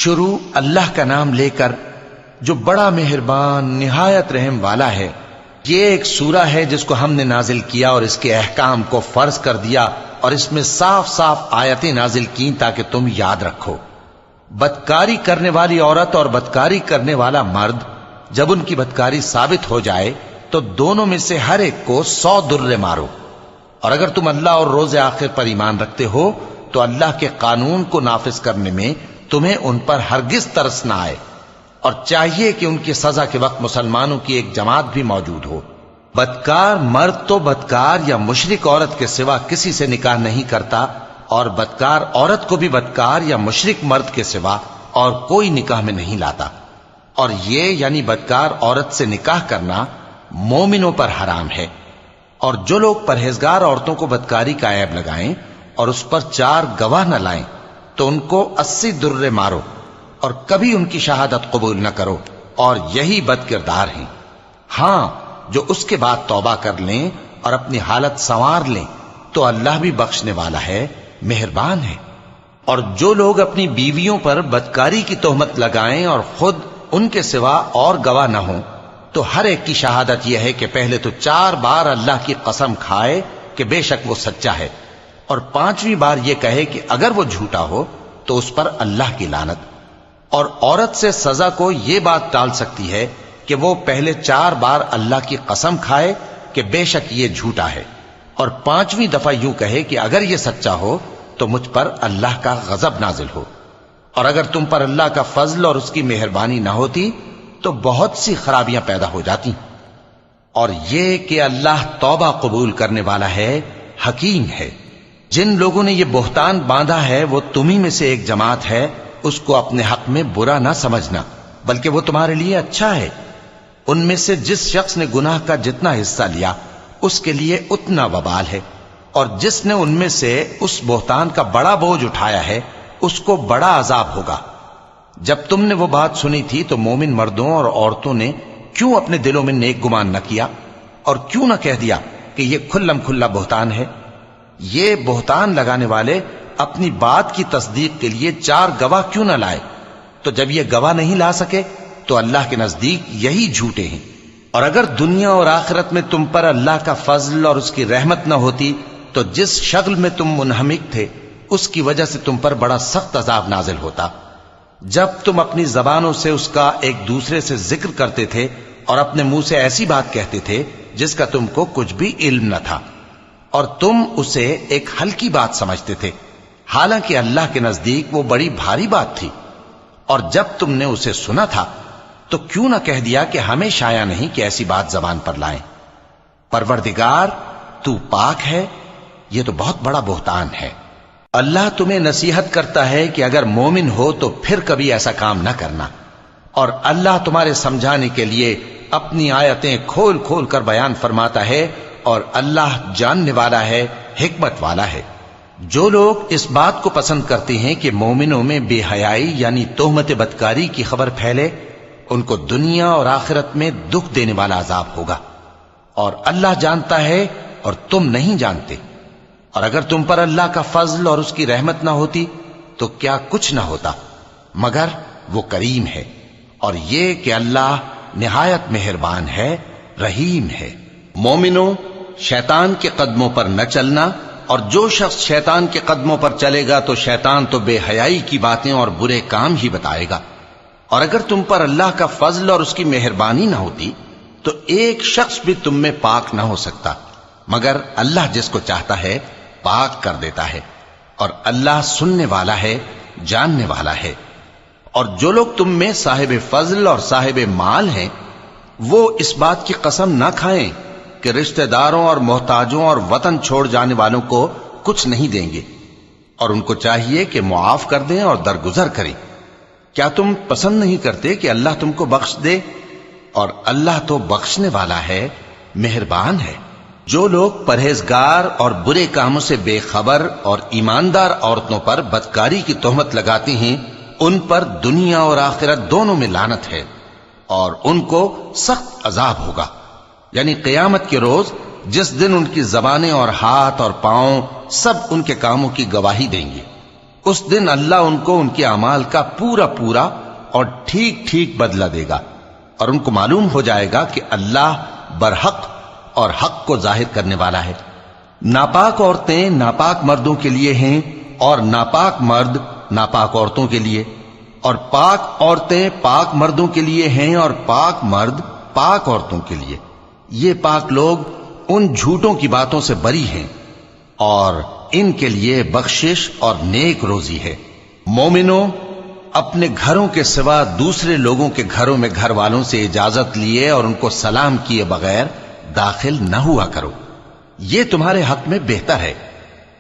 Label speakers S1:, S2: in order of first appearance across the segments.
S1: شروع اللہ کا نام لے کر جو بڑا مہربان نہایت رحم والا ہے۔ یہ ایک سورہ ہے جس کو ہم نے نازل کیا اور اس کے احکام کو فرض کر دیا اور اس میں صاف صاف آیتیں نازل کی تاکہ تم یاد رکھو۔ بدکاری کرنے والی عورت اور بدکاری کرنے والا مرد جب ان کی بدکاری ثابت ہو جائے تو دونوں میں سے ہر ایک کو 100 درے مارو، اور اگر تم اللہ اور روز آخر پر ایمان رکھتے ہو تو اللہ کے قانون کو نافذ کرنے میں تمہیں ان پر ہرگز ترس نہ آئے، اور چاہیے کہ ان کی سزا کے وقت مسلمانوں کی ایک جماعت بھی موجود ہو۔ بدکار مرد تو بدکار یا مشرک عورت کے سوا کسی سے نکاح نہیں کرتا، اور بدکار عورت کو بھی بدکار یا مشرک مرد کے سوا اور کوئی نکاح میں نہیں لاتا، اور یہ یعنی بدکار عورت سے نکاح کرنا مومنوں پر حرام ہے۔ اور جو لوگ پرہیزگار عورتوں کو بدکاری کا عیب لگائیں اور اس پر 4 گواہ نہ لائیں تو ان کو 80 درے مارو، اور کبھی ان کی شہادت قبول نہ کرو، اور یہی بد کردار ہیں۔ ہاں، جو اس کے بعد توبہ کر لیں اور اپنی حالت سنوار لیں تو اللہ بھی بخشنے والا ہے، مہربان ہے۔ اور جو لوگ اپنی بیویوں پر بدکاری کی تہمت لگائیں اور خود ان کے سوا اور گواہ نہ ہوں تو ہر ایک کی شہادت یہ ہے کہ پہلے تو 4 بار اللہ کی قسم کھائے کہ بے شک وہ سچا ہے، اور 5ویں بار یہ کہے کہ اگر وہ جھوٹا ہو تو اس پر اللہ کی لعنت۔ اور عورت سے سزا کو یہ بات ٹال سکتی ہے کہ وہ پہلے 4 بار اللہ کی قسم کھائے کہ بے شک یہ جھوٹا ہے، اور 5ویں دفعہ یوں کہے کہ اگر یہ سچا ہو تو مجھ پر اللہ کا غضب نازل ہو۔ اور اگر تم پر اللہ کا فضل اور اس کی مہربانی نہ ہوتی تو بہت سی خرابیاں پیدا ہو جاتی۔ اور یہ کہ اللہ توبہ قبول کرنے والا ہے، حکیم ہے۔ جن لوگوں نے یہ بہتان باندھا ہے وہ تمہیں میں سے ایک جماعت ہے، اس کو اپنے حق میں برا نہ سمجھنا، بلکہ وہ تمہارے لیے اچھا ہے۔ ان میں سے جس شخص نے گناہ کا جتنا حصہ لیا اس کے لیے اتنا وبال ہے، اور جس نے ان میں سے اس بہتان کا بڑا بوجھ اٹھایا ہے اس کو بڑا عذاب ہوگا۔ جب تم نے وہ بات سنی تھی تو مومن مردوں اور عورتوں نے کیوں اپنے دلوں میں نیک گمان نہ کیا، اور کیوں نہ کہہ دیا کہ یہ کھلم کھلا بہتان ہے؟ یہ بہتان لگانے والے اپنی بات کی تصدیق کے لیے 4 گواہ کیوں نہ لائے؟ تو جب یہ گواہ نہیں لا سکے تو اللہ کے نزدیک یہی جھوٹے ہیں۔ اور اگر دنیا اور آخرت میں تم پر اللہ کا فضل اور اس کی رحمت نہ ہوتی تو جس شغل میں تم منہمک تھے اس کی وجہ سے تم پر بڑا سخت عذاب نازل ہوتا، جب تم اپنی زبانوں سے اس کا ایک دوسرے سے ذکر کرتے تھے اور اپنے منہ سے ایسی بات کہتے تھے جس کا تم کو کچھ بھی علم نہ تھا، اور تم اسے ایک ہلکی بات سمجھتے تھے، حالانکہ اللہ کے نزدیک وہ بڑی بھاری بات تھی۔ اور جب تم نے اسے سنا تھا تو کیوں نہ کہہ دیا کہ ہمیں شایع نہیں کہ ایسی بات زبان پر لائیں؟ پروردگار تو پاک ہے، یہ تو بہت بڑا بہتان ہے۔ اللہ تمہیں نصیحت کرتا ہے کہ اگر مومن ہو تو پھر کبھی ایسا کام نہ کرنا، اور اللہ تمہارے سمجھانے کے لیے اپنی آیتیں کھول کھول کر بیان فرماتا ہے، اور اللہ جاننے والا ہے، حکمت والا ہے۔ جو لوگ اس بات کو پسند کرتے ہیں کہ مومنوں میں بے حیائی یعنی تہمت بدکاری کی خبر پھیلے، ان کو دنیا اور آخرت میں دکھ دینے والا عذاب ہوگا، اور اللہ جانتا ہے اور تم نہیں جانتے۔ اور اگر تم پر اللہ کا فضل اور اس کی رحمت نہ ہوتی تو کیا کچھ نہ ہوتا، مگر وہ کریم ہے، اور یہ کہ اللہ نہایت مہربان ہے، رحیم ہے۔ مومنوں، شیطان کے قدموں پر نہ چلنا، اور جو شخص شیطان کے قدموں پر چلے گا تو شیطان تو بے حیائی کی باتیں اور برے کام ہی بتائے گا۔ اور اگر تم پر اللہ کا فضل اور اس کی مہربانی نہ ہوتی تو ایک شخص بھی تم میں پاک نہ ہو سکتا، مگر اللہ جس کو چاہتا ہے پاک کر دیتا ہے، اور اللہ سننے والا ہے، جاننے والا ہے۔ اور جو لوگ تم میں صاحب فضل اور صاحب مال ہیں وہ اس بات کی قسم نہ کھائیں کہ رشتہ داروں اور محتاجوں اور وطن چھوڑ جانے والوں کو کچھ نہیں دیں گے، اور ان کو چاہیے کہ معاف کر دیں اور درگزر کریں۔ کیا تم پسند نہیں کرتے کہ اللہ تم کو بخش دے؟ اور اللہ تو بخشنے والا ہے، مہربان ہے۔ جو لوگ پرہیزگار اور برے کاموں سے بے خبر اور ایماندار عورتوں پر بدکاری کی تہمت لگاتے ہیں ان پر دنیا اور آخرت دونوں میں لعنت ہے، اور ان کو سخت عذاب ہوگا، یعنی قیامت کے روز جس دن ان کی زبانیں اور ہاتھ اور پاؤں سب ان کے کاموں کی گواہی دیں گے۔ اس دن اللہ ان کو ان کے اعمال کا پورا پورا اور ٹھیک ٹھیک بدلہ دے گا، اور ان کو معلوم ہو جائے گا کہ اللہ برحق اور حق کو ظاہر کرنے والا ہے۔ ناپاک عورتیں ناپاک مردوں کے لیے ہیں، اور ناپاک مرد ناپاک عورتوں کے لیے، اور پاک عورتیں پاک مردوں کے لیے ہیں، اور پاک مرد پاک عورتوں کے لیے۔ یہ پاک لوگ ان جھوٹوں کی باتوں سے بری ہیں، اور ان کے لیے بخشش اور نیک روزی ہے۔ مومنوں، اپنے گھروں کے سوا دوسرے لوگوں کے گھروں میں گھر والوں سے اجازت لیے اور ان کو سلام کیے بغیر داخل نہ ہوا کرو، یہ تمہارے حق میں بہتر ہے،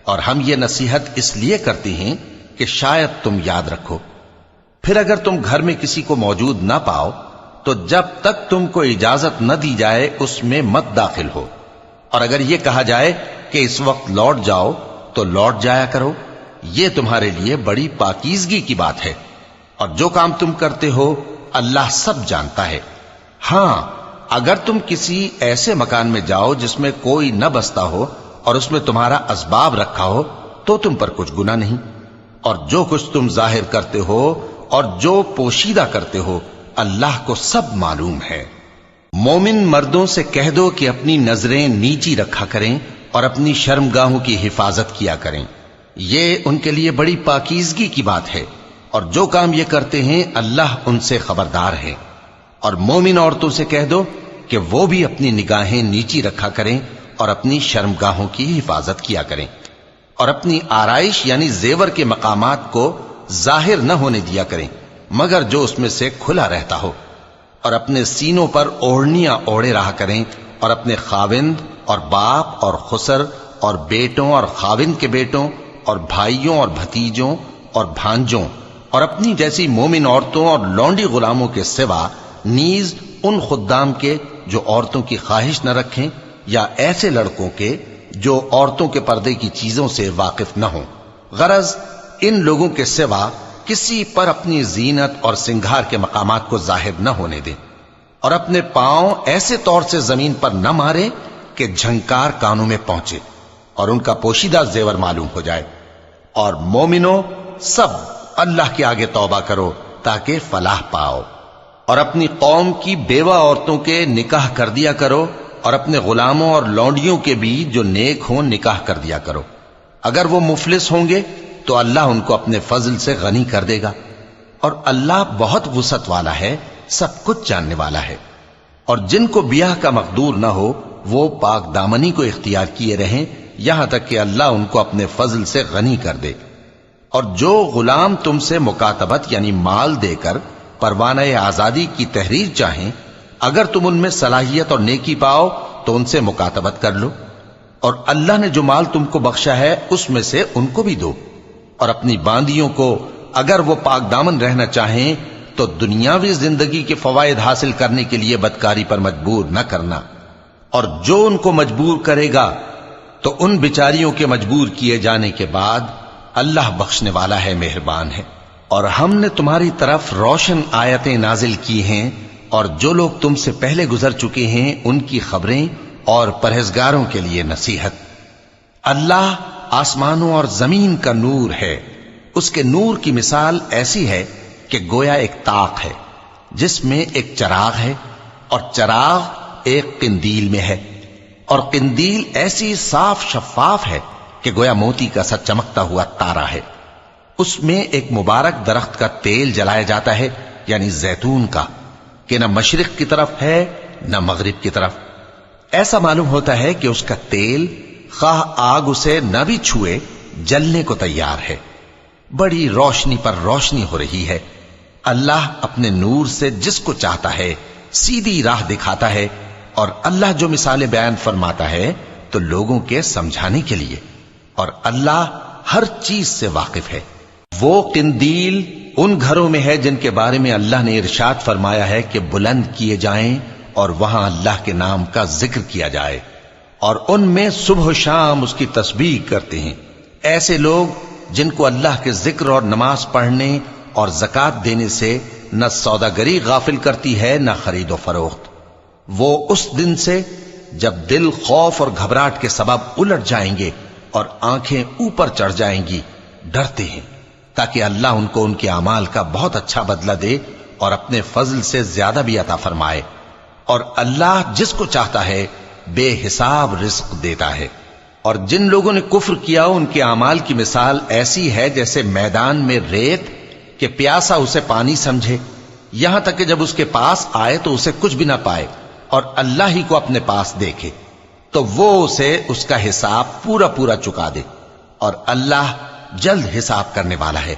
S1: اور ہم یہ نصیحت اس لیے کرتے ہیں کہ شاید تم یاد رکھو۔ پھر اگر تم گھر میں کسی کو موجود نہ پاؤ تو جب تک تم کو اجازت نہ دی جائے اس میں مت داخل ہو، اور اگر یہ کہا جائے کہ اس وقت لوٹ جاؤ تو لوٹ جایا کرو، یہ تمہارے لیے بڑی پاکیزگی کی بات ہے، اور جو کام تم کرتے ہو اللہ سب جانتا ہے۔ ہاں، اگر تم کسی ایسے مکان میں جاؤ جس میں کوئی نہ بستا ہو اور اس میں تمہارا اسباب رکھا ہو تو تم پر کچھ گناہ نہیں، اور جو کچھ تم ظاہر کرتے ہو اور جو پوشیدہ کرتے ہو اللہ کو سب معلوم ہے۔ مومن مردوں سے کہہ دو کہ اپنی نظریں نیچی رکھا کریں اور اپنی شرمگاہوں کی حفاظت کیا کریں، یہ ان کے لیے بڑی پاکیزگی کی بات ہے، اور جو کام یہ کرتے ہیں اللہ ان سے خبردار ہے۔ اور مومن عورتوں سے کہہ دو کہ وہ بھی اپنی نگاہیں نیچی رکھا کریں اور اپنی شرمگاہوں کی حفاظت کیا کریں، اور اپنی آرائش یعنی زیور کے مقامات کو ظاہر نہ ہونے دیا کریں مگر جو اس میں سے کھلا رہتا ہو، اور اپنے سینوں پر اوڑھنیاں اوڑھے رہا کریں، اور اپنے خاوند اور باپ اور خسر اور بیٹوں اور خاوند کے بیٹوں اور بھائیوں اور بھتیجوں اور بھانجوں اور اپنی جیسی مومن عورتوں اور لونڈی غلاموں کے سوا نیز ان خدام کے جو عورتوں کی خواہش نہ رکھیں، یا ایسے لڑکوں کے جو عورتوں کے پردے کی چیزوں سے واقف نہ ہوں۔ غرض ان لوگوں کے سوا کسی پر اپنی زینت اور سنگھار کے مقامات کو ظاہر نہ ہونے دیں، اور اپنے پاؤں ایسے طور سے زمین پر نہ مارے کہ جھنکار کانوں میں پہنچے اور ان کا پوشیدہ زیور معلوم ہو جائے۔ اور مومنوں، سب اللہ کے آگے توبہ کرو تاکہ فلاح پاؤ، اور اپنی قوم کی بیوہ عورتوں کے نکاح کر دیا کرو، اور اپنے غلاموں اور لونڈیوں کے بھی جو نیک ہوں نکاح کر دیا کرو۔ اگر وہ مفلس ہوں گے تو اللہ ان کو اپنے فضل سے غنی کر دے گا، اور اللہ بہت وسعت والا ہے، سب کچھ جاننے والا ہے۔ اور جن کو بیاہ کا مقدور نہ ہو وہ پاک دامنی کو اختیار کیے رہیں یہاں تک کہ اللہ ان کو اپنے فضل سے غنی کر دے۔ اور جو غلام تم سے مکاتبت یعنی مال دے کر پروانہ آزادی کی تحریر چاہیں، اگر تم ان میں صلاحیت اور نیکی پاؤ تو ان سے مکاتبت کر لو، اور اللہ نے جو مال تم کو بخشا ہے اس میں سے ان کو بھی دو۔ اور اپنی باندیوں کو اگر وہ پاک دامن رہنا چاہیں تو دنیاوی زندگی کے فوائد حاصل کرنے کے لیے بدکاری پر مجبور نہ کرنا، اور جو ان کو مجبور کرے گا تو ان بیچاریوں کے مجبور کیے جانے کے بعد اللہ بخشنے والا ہے، مہربان ہے۔ اور ہم نے تمہاری طرف روشن آیتیں نازل کی ہیں، اور جو لوگ تم سے پہلے گزر چکے ہیں ان کی خبریں اور پرہیزگاروں کے لیے نصیحت۔ اللہ آسمانوں اور زمین کا نور ہے، اس کے نور کی مثال ایسی ہے کہ گویا ایک طاق ہے جس میں ایک چراغ ہے، اور چراغ ایک قندیل میں ہے، اور قندیل ایسی صاف شفاف ہے کہ گویا موتی کا سا چمکتا ہوا تارا ہے۔ اس میں ایک مبارک درخت کا تیل جلایا جاتا ہے یعنی زیتون کا، کہ نہ مشرق کی طرف ہے نہ مغرب کی طرف۔ ایسا معلوم ہوتا ہے کہ اس کا تیل خواہ آگ اسے نہ بھی چھوئے جلنے کو تیار ہے، بڑی روشنی پر روشنی ہو رہی ہے۔ اللہ اپنے نور سے جس کو چاہتا ہے سیدھی راہ دکھاتا ہے، اور اللہ جو مثالیں بیان فرماتا ہے تو لوگوں کے سمجھانے کے لیے، اور اللہ ہر چیز سے واقف ہے۔ وہ قندیل ان گھروں میں ہے جن کے بارے میں اللہ نے ارشاد فرمایا ہے کہ بلند کیے جائیں اور وہاں اللہ کے نام کا ذکر کیا جائے، اور ان میں صبح و شام اس کی تسبیح کرتے ہیں۔ ایسے لوگ جن کو اللہ کے ذکر اور نماز پڑھنے اور زکوٰۃ دینے سے نہ سوداگری غافل کرتی ہے نہ خرید و فروخت، وہ اس دن سے جب دل خوف اور گھبراہٹ کے سبب الٹ جائیں گے اور آنکھیں اوپر چڑھ جائیں گی ڈرتے ہیں۔ تاکہ اللہ ان کو ان کے اعمال کا بہت اچھا بدلہ دے اور اپنے فضل سے زیادہ بھی عطا فرمائے. اور اللہ جس کو چاہتا ہے بے حساب رزق دیتا ہے. اور جن لوگوں نے کفر کیا ان کے اعمال کی مثال ایسی ہے جیسے میدان میں ریت کہ پیاسا اسے پانی سمجھے، یہاں تک کہ جب اس کے پاس آئے تو اسے کچھ بھی نہ پائے اور اللہ ہی کو اپنے پاس دیکھے تو وہ اسے اس کا حساب پورا پورا چکا دے، اور اللہ جلد حساب کرنے والا ہے.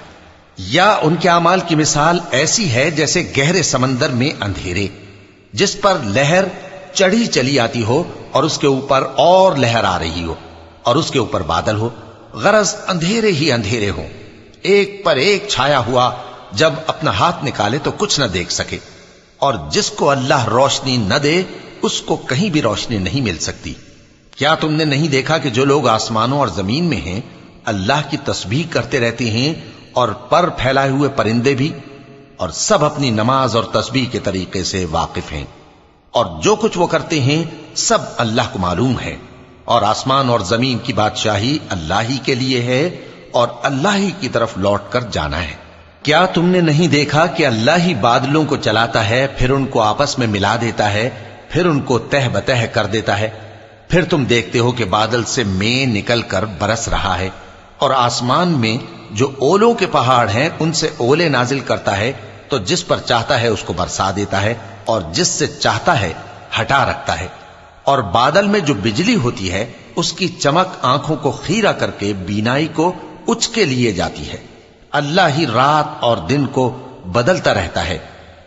S1: یا ان کے اعمال کی مثال ایسی ہے جیسے گہرے سمندر میں اندھیرے جس پر لہر چڑھی چلی آتی ہو اور اس کے اوپر اور لہر آ رہی ہو اور اس کے اوپر بادل ہو، غرض اندھیرے ہی اندھیرے ہوں، ایک پر ایک چھایا ہوا، جب اپنا ہاتھ نکالے تو کچھ نہ دیکھ سکے. اور جس کو اللہ روشنی نہ دے اس کو کہیں بھی روشنی نہیں مل سکتی. کیا تم نے نہیں دیکھا کہ جو لوگ آسمانوں اور زمین میں ہیں اللہ کی تسبیح کرتے رہتے ہیں، اور پر پھیلائے ہوئے پرندے بھی، اور سب اپنی نماز اور تسبیح کے طریقے سے واقف ہیں، اور جو کچھ وہ کرتے ہیں سب اللہ کو معلوم ہے. اور آسمان اور زمین کی بادشاہی اللہ ہی کے لیے ہے اور اللہ ہی کی طرف لوٹ کر جانا ہے. کیا تم نے نہیں دیکھا کہ اللہ ہی بادلوں کو چلاتا ہے، پھر ان کو آپس میں ملا دیتا ہے، پھر ان کو تہ بتہ کر دیتا ہے، پھر تم دیکھتے ہو کہ بادل سے مے نکل کر برس رہا ہے، اور آسمان میں جو اولوں کے پہاڑ ہیں ان سے اولے نازل کرتا ہے، تو جس پر چاہتا ہے اس کو برسا دیتا ہے اور جس سے چاہتا ہے ہٹا رکھتا ہے. اور بادل میں جو بجلی ہوتی ہے اس کی چمک آنکھوں کو خیرہ کر کے بینائی کو اچکے لیے جاتی ہے. اللہ ہی رات اور دن کو بدلتا رہتا ہے.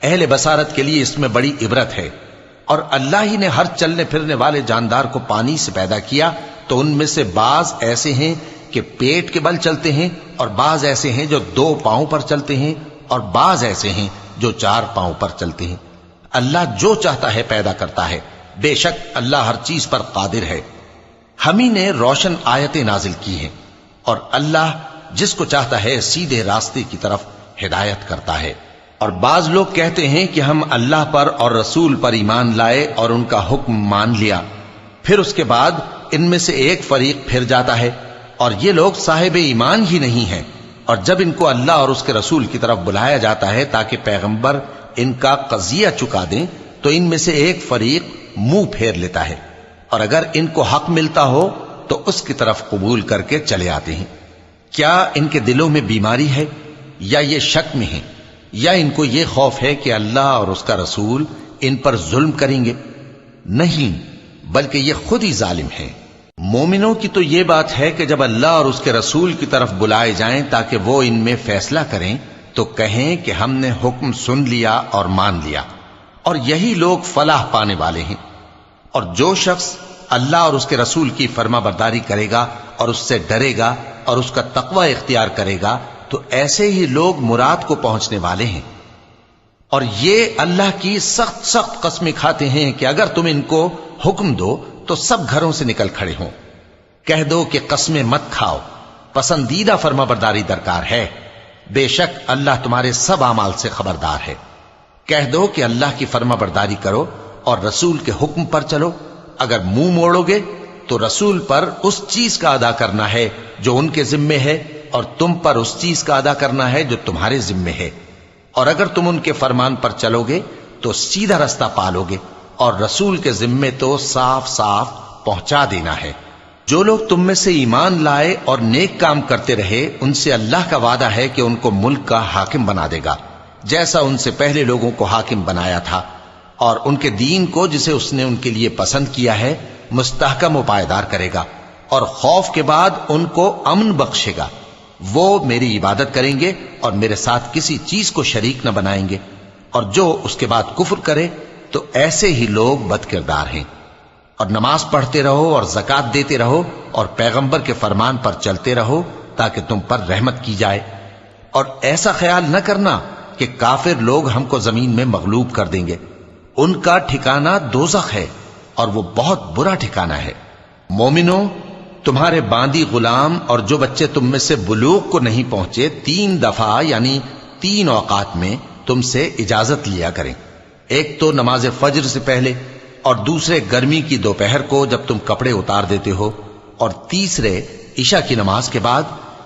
S1: اہل بصارت کے لیے اس میں بڑی عبرت ہے. اور اللہ ہی نے ہر چلنے پھرنے والے جاندار کو پانی سے پیدا کیا، تو ان میں سے بعض ایسے ہیں کہ پیٹ کے بل چلتے ہیں، اور بعض ایسے ہیں جو 2 پاؤں پر چلتے ہیں، اور بعض ایسے ہیں جو 4 پاؤں پر چلتے ہیں. اللہ جو چاہتا ہے پیدا کرتا ہے، بے شک اللہ ہر چیز پر قادر ہے. ہم ہی نے روشن آیتیں نازل کی ہیں، اور اللہ جس کو چاہتا ہے سیدھے راستے کی طرف ہدایت کرتا ہے. اور بعض لوگ کہتے ہیں کہ ہم اللہ پر اور رسول پر ایمان لائے اور ان کا حکم مان لیا، پھر اس کے بعد ان میں سے ایک فریق پھر جاتا ہے، اور یہ لوگ صاحب ایمان ہی نہیں ہیں. اور جب ان کو اللہ اور اس کے رسول کی طرف بلایا جاتا ہے تاکہ پیغمبر ان کا قضیہ چکا دیں، تو ان میں سے ایک فریق منہ پھیر لیتا ہے، اور اگر ان کو حق ملتا ہو تو اس کی طرف قبول کر کے چلے آتے ہیں. کیا ان کے دلوں میں بیماری ہے، یا یہ شک میں ہیں، یا ان کو یہ خوف ہے کہ اللہ اور اس کا رسول ان پر ظلم کریں گے؟ نہیں، بلکہ یہ خود ہی ظالم ہیں. مومنوں کی تو یہ بات ہے کہ جب اللہ اور اس کے رسول کی طرف بلائے جائیں تاکہ وہ ان میں فیصلہ کریں تو کہیں کہ ہم نے حکم سن لیا اور مان لیا، اور یہی لوگ فلاح پانے والے ہیں. اور جو شخص اللہ اور اس کے رسول کی فرما برداری کرے گا اور اس سے ڈرے گا اور اس کا تقوی اختیار کرے گا تو ایسے ہی لوگ مراد کو پہنچنے والے ہیں. اور یہ اللہ کی سخت سخت قسمیں کھاتے ہیں کہ اگر تم ان کو حکم دو تو سب گھروں سے نکل کھڑے ہوں. کہہ دو کہ قسمیں مت کھاؤ، پسندیدہ فرما برداری درکار ہے، بے شک اللہ تمہارے سب اعمال سے خبردار ہے. کہہ دو کہ اللہ کی فرما برداری کرو اور رسول کے حکم پر چلو. اگر منہ موڑو گے تو رسول پر اس چیز کا ادا کرنا ہے جو ان کے ذمے ہے، اور تم پر اس چیز کا ادا کرنا ہے جو تمہارے ذمے ہے. اور اگر تم ان کے فرمان پر چلو گے تو سیدھا رستہ پالو گے، اور رسول کے ذمے تو صاف صاف پہنچا دینا ہے. جو لوگ تم میں سے ایمان لائے اور نیک کام کرتے رہے ان سے اللہ کا وعدہ ہے کہ ان کو ملک کا حاکم بنا دے گا، جیسا ان سے پہلے لوگوں کو حاکم بنایا تھا، اور ان کے دین کو جسے اس نے ان کے لیے پسند کیا ہے مستحکم و پائیدار کرے گا، اور خوف کے بعد ان کو امن بخشے گا. وہ میری عبادت کریں گے اور میرے ساتھ کسی چیز کو شریک نہ بنائیں گے. اور جو اس کے بعد کفر کرے تو ایسے ہی لوگ بد کردار ہیں. اور نماز پڑھتے رہو اور زکوٰۃ دیتے رہو اور پیغمبر کے فرمان پر چلتے رہو تاکہ تم پر رحمت کی جائے. اور ایسا خیال نہ کرنا کہ کافر لوگ ہم کو زمین میں مغلوب کر دیں گے. ان کا ٹھکانہ دوزخ ہے اور وہ بہت برا ٹھکانہ ہے. مومنوں، تمہارے باندی غلام اور جو بچے تم میں سے بلوغ کو نہیں پہنچے 3 دفعہ یعنی 3 اوقات میں تم سے اجازت لیا کریں. ایک تو نماز فجر سے پہلے، اور دوسرے گرمی کی دوپہر کو جب تم کپڑے اتار دیتے ہو، اور تیسرے عشاء کی نماز کے بعد.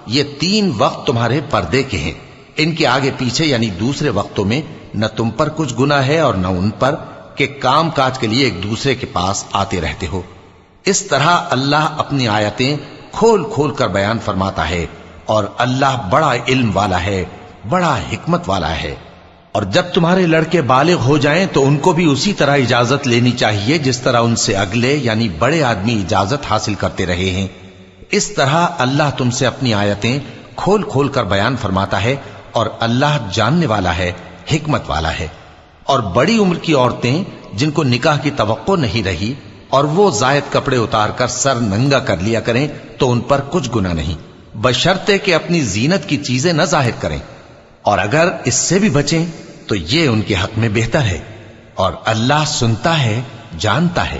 S1: یہ 3 وقت تمہارے پردے کے ہیں، ان کے آگے پیچھے یعنی دوسرے وقتوں میں نہ تم پر کچھ گناہ ہے اور نہ ان پر کہ کام کاج کے لیے ایک دوسرے کے پاس آتے رہتے ہو۔ اس طرح اللہ اپنی آیتیں کھول کھول کر بیان فرماتا ہے، اور اللہ بڑا علم والا ہے، بڑا حکمت والا ہے۔ اور جب تمہارے لڑکے بالغ ہو جائیں تو ان کو بھی اسی طرح اجازت لینی چاہیے جس طرح ان سے اگلے یعنی بڑے آدمی اجازت حاصل کرتے رہے ہیں۔ اس طرح اللہ تم سے اپنی آیتیں کھول کھول کر بیان فرماتا ہے، اور اللہ جاننے والا ہے، حکمت والا ہے۔ اور بڑی عمر کی عورتیں جن کو نکاح کی توقع نہیں رہی اور وہ زائد کپڑے اتار کر سر ننگا کر لیا کریں تو ان پر کچھ گناہ نہیں، بشرطے کہ اپنی زینت کی چیزیں نہ ظاہر کریں، اور اگر اس سے بھی بچیں تو یہ ان کے حق میں بہتر ہے، اور اللہ سنتا ہے، جانتا ہے۔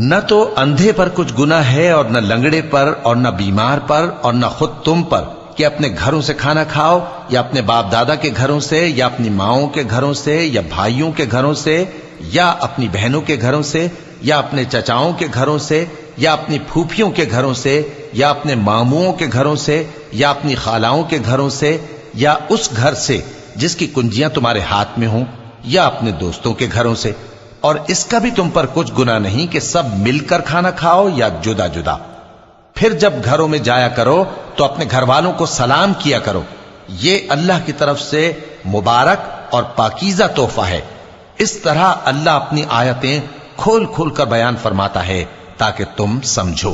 S1: نہ تو اندھے پر کچھ گناہ ہے اور نہ لنگڑے پر اور نہ بیمار پر اور نہ خود تم پر کہ اپنے گھروں سے کھانا کھاؤ، یا اپنے باپ دادا کے گھروں سے، یا اپنی ماؤں کے گھروں سے، یا بھائیوں کے گھروں سے، یا اپنی بہنوں کے گھروں سے، یا اپنے چچاؤں کے گھروں سے، یا اپنی پھوپھیوں کے گھروں سے، یا اپنے ماموؤں کے گھروں سے، یا اپنی خالاؤں کے گھروں سے، یا اس گھر سے جس کی کنجیاں تمہارے ہاتھ میں ہوں، یا اپنے دوستوں کے گھروں سے۔ اور اس کا بھی تم پر کچھ گناہ نہیں کہ سب مل کر کھانا کھاؤ یا جدا جدا۔ پھر جب گھروں میں جایا کرو تو اپنے گھر والوں کو سلام کیا کرو، یہ اللہ کی طرف سے مبارک اور پاکیزہ تحفہ ہے۔ اس طرح اللہ اپنی آیتیں کھول کھول کر بیان فرماتا ہے تاکہ تم سمجھو۔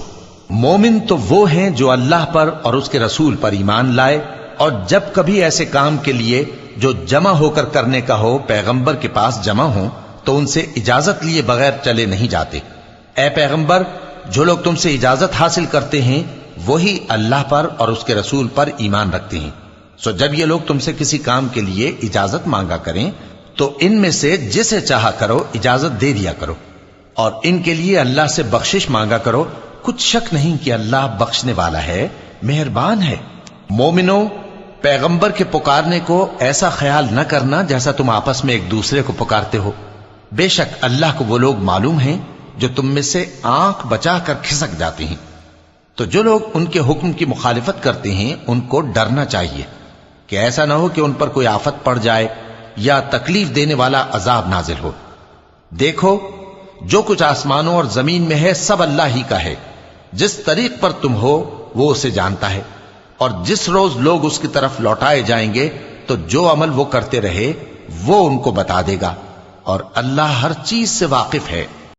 S1: مومن تو وہ ہیں جو اللہ پر اور اس کے رسول پر ایمان لائے، اور جب کبھی ایسے کام کے لیے جو جمع ہو کر کرنے کا ہو پیغمبر کے پاس جمع ہوں تو ان سے اجازت لیے بغیر چلے نہیں جاتے۔ اے پیغمبر، جو لوگ تم سے اجازت حاصل کرتے ہیں وہی اللہ پر اور اس کے رسول پر ایمان رکھتے ہیں، سو جب یہ لوگ تم سے کسی کام کے لیے اجازت مانگا کریں تو ان میں سے جسے چاہا کرو اجازت دے دیا کرو، اور ان کے لیے اللہ سے بخشش مانگا کرو، کچھ شک نہیں کہ اللہ بخشنے والا ہے، مہربان ہے۔ مومنو، پیغمبر کے پکارنے کو ایسا خیال نہ کرنا جیسا تم آپس میں ایک دوسرے کو پکارتے ہو، بے شک اللہ کو وہ لوگ معلوم ہیں جو تم میں سے آنکھ بچا کر کھسک جاتے ہیں۔ تو جو لوگ ان کے حکم کی مخالفت کرتے ہیں ان کو ڈرنا چاہیے کہ ایسا نہ ہو کہ ان پر کوئی آفت پڑ جائے یا تکلیف دینے والا عذاب نازل ہو۔ دیکھو، جو کچھ آسمانوں اور زمین میں ہے سب اللہ ہی کا ہے، جس طریق پر تم ہو وہ اسے جانتا ہے، اور جس روز لوگ اس کی طرف لوٹائے جائیں گے تو جو عمل وہ کرتے رہے وہ ان کو بتا دے گا، اور اللہ ہر چیز سے واقف ہے۔